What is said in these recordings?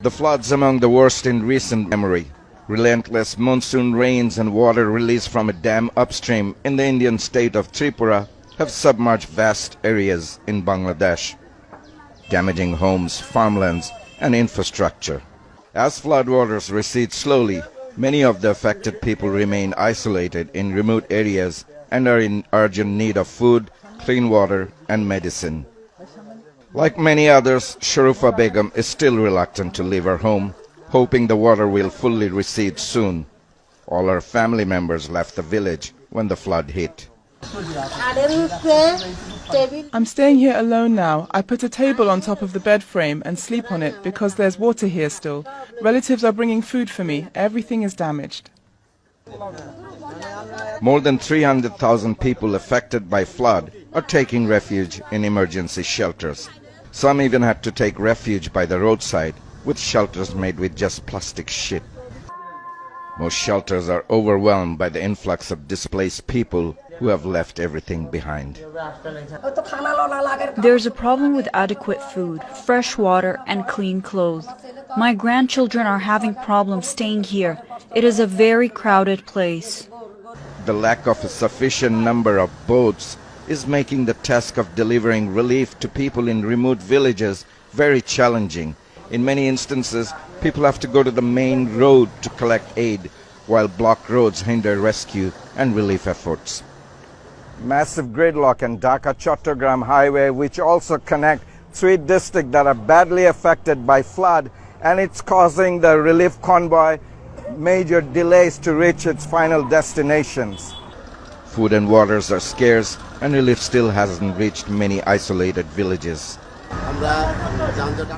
The floods among the worst in recent memory. Relentless monsoon rains and water released from a dam upstream in the Indian state of Tripura have submerged vast areas in Bangladesh, damaging homes, farmlands, and infrastructure. As floodwaters recede slowly, many of the affected people remain isolated in remote areas and are in urgent need of food, clean water, and medicine. Like many others, Sharufa Begum is still reluctant to leave her home, hoping the water will fully recede soon. All her family members left the village when the flood hit. I'm staying here alone now. I put a table on top of the bed frame and sleep on it because there's water here still. Relatives are bringing food for me. Everything is damaged. More than 300,000 people affected by flood are taking refuge in emergency shelters. Some even had to take refuge by the roadside, with shelters made with just plastic shit. Most shelters are overwhelmed by the influx of displaced people who have left everything behind. There's a problem with adequate food, fresh water, and clean clothes. My grandchildren are having problems staying here. It is a very crowded place. The lack of a sufficient number of boats is making the task of delivering relief to people in remote villages very challenging. In many instances, people have to go to the main road to collect aid, while blocked roads hinder rescue and relief efforts. Massive gridlock in Dhaka-Chattogram highway, which also connect three districts that are badly affected by flood, and it's causing the relief convoy major delays to reach its final destinations. Food and waters are scarce, and relief still hasn't reached many isolated villages.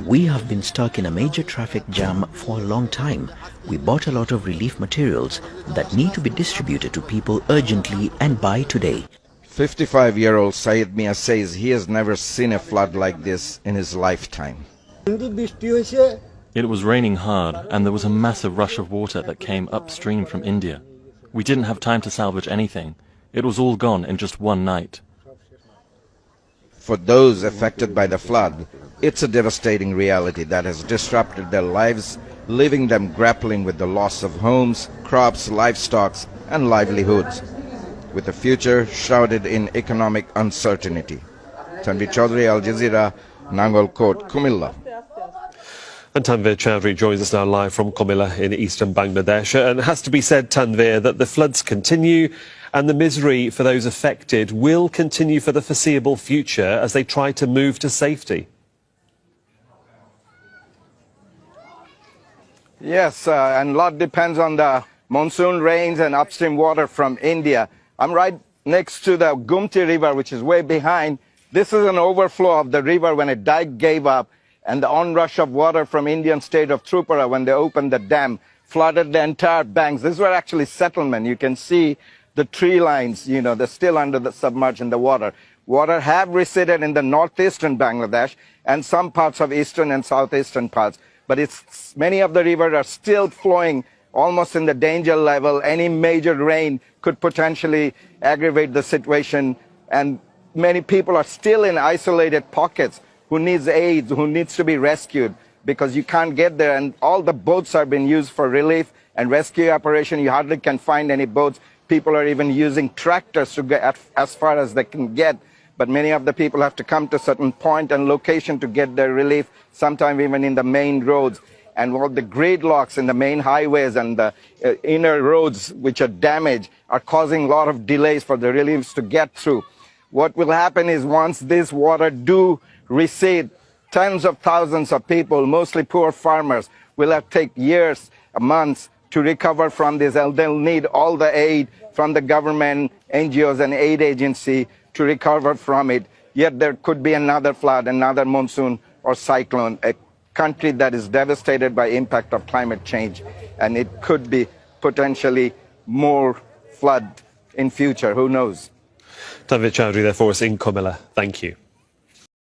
We have been stuck in a major traffic jam for a long time. We bought a lot of relief materials that need to be distributed to people urgently and by today. 55-year-old Saeed Mia says he has never seen a flood like this in his lifetime. It was raining hard, and there was a massive rush of water that came upstream from India. We didn't have time to salvage anything. It was all gone in just one night. For those affected by the flood, it's a devastating reality that has disrupted their lives, leaving them grappling with the loss of homes, crops, livestock, and livelihoods, with a future shrouded in economic uncertainty. Tanvir Chaudhary, Al Jazeera, Nangol Court, Comilla. And Tanvir Chowdhury joins us now live from Comilla in eastern Bangladesh. And it has to be said, Tanvir, that the floods continue and the misery for those affected will continue for the foreseeable future as they try to move to safety. Yes, and a lot depends on the monsoon rains and upstream water from India. I'm right next to the Gomti River, which is way behind. This is an overflow of the river when a dike gave up, and the onrush of water from Indian state of Tripura when they opened the dam flooded the entire banks. These were actually settlement. You can see the tree lines, they're still under the submerged in the water. Water have receded in the northeastern Bangladesh and some parts of eastern and southeastern parts, but many of the rivers are still flowing almost in the danger level. Any major rain could potentially aggravate the situation, and many people are still in isolated pockets who needs aid, who needs to be rescued because you can't get there, and all the boats are being used for relief and rescue operation. You hardly can find any boats. People are even using tractors to get as far as they can get, but many of the people have to come to a certain point and location to get their relief, sometimes even in the main roads. And all the gridlocks in the main highways and the inner roads which are damaged are causing a lot of delays for the reliefs to get through. What will happen is once this water do recede, tens of thousands of people, mostly poor farmers, will have to take years, months to recover from this, and they'll need all the aid from the government, NGOs and aid agency to recover from it. Yet there could be another flood, another monsoon or cyclone, a country that is devastated by impact of climate change, and it could be potentially more flood in future, who knows. Tanvir Chowdhury there for us in Comilla. Thank you.